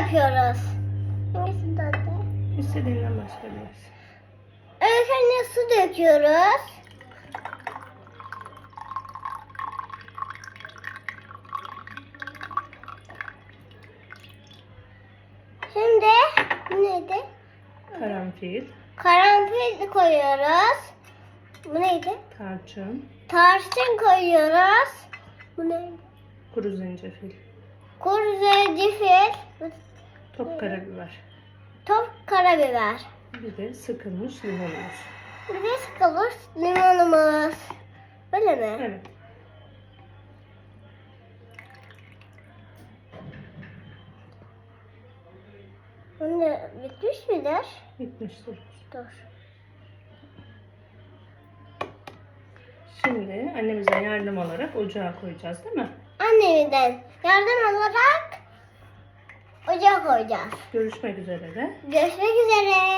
yapıyoruz. Hangisini tadı? İstediğinden başlayabiliriz. Evet anne, su döküyoruz. Şimdi neydi? Karanfil, Karanfil koyuyoruz. Bu neydi? tarçın, Tarçın koyuyoruz. Bu neydi? kuru zencefil, Kuru zencefil. top karabiber. Top karabiber. Bir de sıkılmış limonumuz. Bir de sıkılmış limonumuz. Böyle mi? Evet. Anne bitmiş midir? Bitmiştir. Dur. Şimdi annemizden yardım alarak ocağa koyacağız değil mi? Annemden yardım alarak ocağa koyacağız. Görüşmek üzere de. Görüşmek üzere.